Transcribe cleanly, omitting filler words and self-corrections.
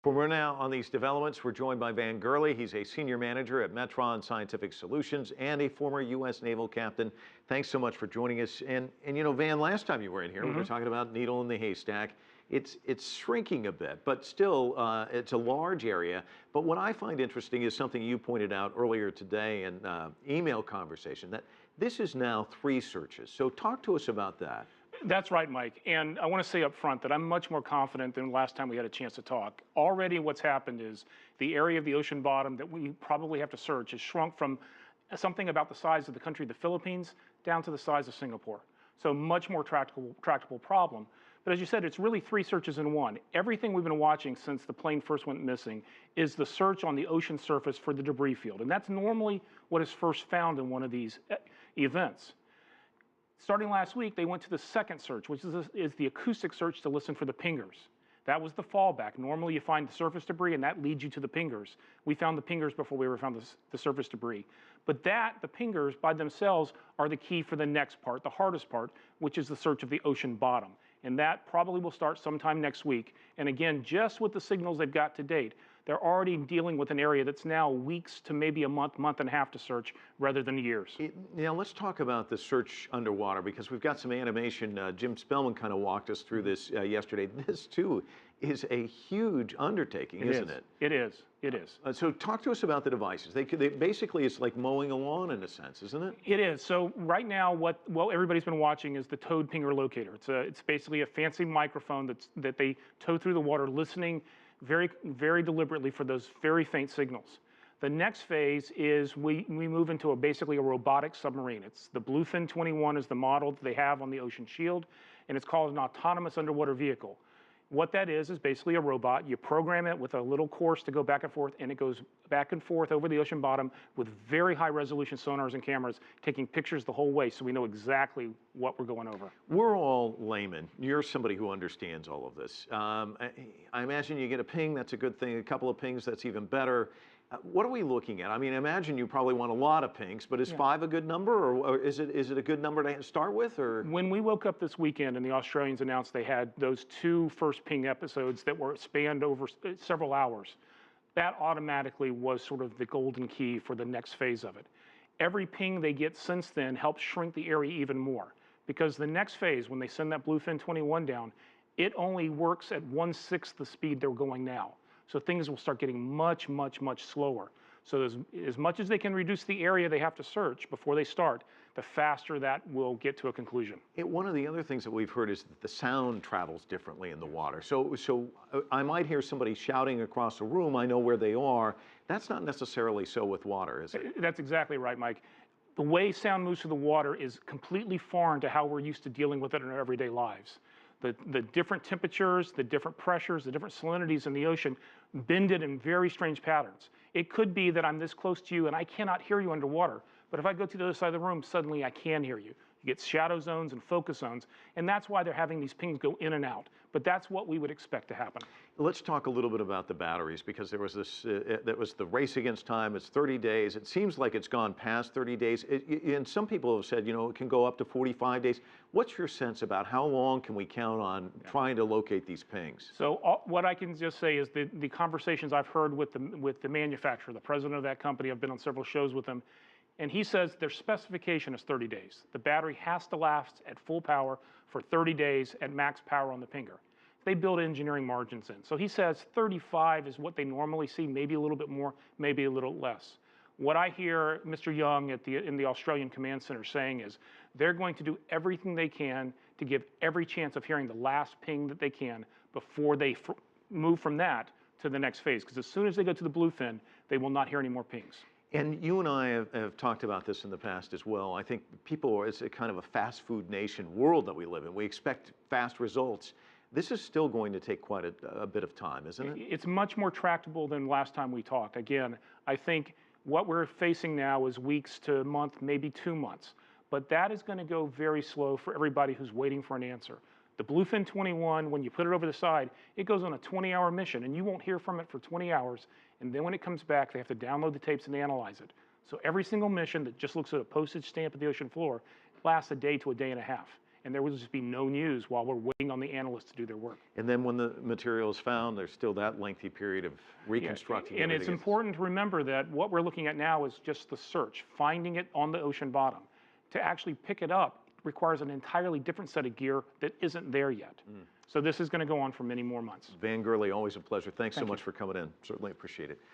For more now on these developments, we're joined by Gurley. He's a senior manager at Metron Scientific Solutions and a former U.S. naval captain. Thanks so much for joining us. And you know, Van, last time you were in here, we were talking about needle in the haystack. It's shrinking a bit, but still, it's a large area. But what I find interesting is something you pointed out earlier today in email conversation, that this is now 3 searches. So talk to us about that. That's right, Mike. And I want to say up front that I'm much more confident than last time we had a chance to talk. Already what's happened is the area of the ocean bottom that we probably have to search has shrunk from something about the size of the country of the Philippines down to the size of Singapore. So much more tractable problem. But as you said, it's really 3 searches in one. Everything we've been watching since the plane first went missing is the search on the ocean surface for the debris field. And that's normally what is first found in one of these events. Starting last week, they went to the second search, which is the acoustic search to listen for the pingers. That was the fallback. Normally you find the surface debris and that leads you to the pingers. We found the pingers before we ever found the surface debris. But the pingers by themselves are the key for the next part, the hardest part, which is the search of the ocean bottom. And that probably will start sometime next week. And again, just with the signals they've got to date, they're already dealing with an area that's now weeks to maybe a month, month and a half to search rather than years. Now let's talk about the search underwater, because we've got some animation. Jim Spellman kind of walked us through this yesterday. This too is a huge undertaking, isn't it? It is. It is. So talk to us about the devices. They basically, it's like mowing a lawn in a sense, isn't it? It is. So right now, what everybody's been watching is the towed pinger locator. It's basically a fancy microphone that they tow through the water, listening very, very deliberately for those very faint signals. The next phase is we move into basically a robotic submarine. It's the Bluefin 21 is the model that they have on the Ocean Shield, and it's called an autonomous underwater vehicle. What that is basically a robot. You program it with a little course to go back and forth, and it goes back and forth over the ocean bottom with very high resolution sonars and cameras, taking pictures the whole way so we know exactly what we're going over. We're all laymen. You're somebody who understands all of this. I imagine you get a ping, that's a good thing. A couple of pings, that's even better. What are we looking at? I mean, I imagine you probably want a lot of pings, but is 5 a good number, or is it a good number to start with? Or when we woke up this weekend and the Australians announced they had those 2 first ping episodes that were spanned over several hours, that automatically was sort of the golden key for the next phase of it. Every ping they get since then helps shrink the area even more, because the next phase, when they send that Bluefin 21 down, it only works at 1/6 the speed they're going now. So things will start getting much, much, much slower. So as much as they can reduce the area they have to search before they start, the faster that will get to a conclusion. One of the other things that we've heard is that the sound travels differently in the water. So I might hear somebody shouting across a room, I know where they are. That's not necessarily so with water, is it? That's exactly right, Mike. The way sound moves through the water is completely foreign to how we're used to dealing with it in our everyday lives. The different temperatures, the different pressures, the different salinities in the ocean bend it in very strange patterns. It could be that I'm this close to you and I cannot hear you underwater, but if I go to the other side of the room, suddenly I can hear you. You get shadow zones and focus zones, and that's why they're having these pings go in and out. But that's what we would expect to happen. Let's talk a little bit about the batteries, because there was this, that was the race against time. It's 30 days. It seems like it's gone past 30 days. And some people have said, you know, it can go up to 45 days. What's your sense about how long can we count on trying to locate these pings? So what I can just say is the conversations I've heard with the manufacturer, the president of that company, I've been on several shows with them, and he says their specification is 30 days. The battery has to last at full power for 30 days at max power on the pinger. They build engineering margins in. So he says 35 is what they normally see, maybe a little bit more, maybe a little less. What I hear Mr. Young in the Australian Command Center saying is they're going to do everything they can to give every chance of hearing the last ping that they can before they move from that to the next phase. Because as soon as they go to the Bluefin, they will not hear any more pings. And you and I have talked about this in the past as well. I think people, it's a kind of a fast food nation world that we live in. We expect fast results. This is still going to take quite a bit of time, isn't it? It's much more tractable than last time we talked. Again, I think what we're facing now is weeks to a month, maybe 2 months. But that is going to go very slow for everybody who's waiting for an answer. The Bluefin 21, when you put it over the side, it goes on a 20-hour mission, and you won't hear from it for 20 hours. And then when it comes back, they have to download the tapes and analyze it. So every single mission that just looks at a postage stamp at the ocean floor lasts a day to a day and a half. and there will just be no news while we're waiting on the analysts to do their work. And then when the material is found, there's still that lengthy period of reconstructing. And it's important to remember that what we're looking at now is just the search, finding it on the ocean bottom. To actually pick it up requires an entirely different set of gear that isn't there yet. So this is going to go on for many more months. Van Gurley, always a pleasure. Thanks so Thank much you. for coming in. Certainly appreciate it.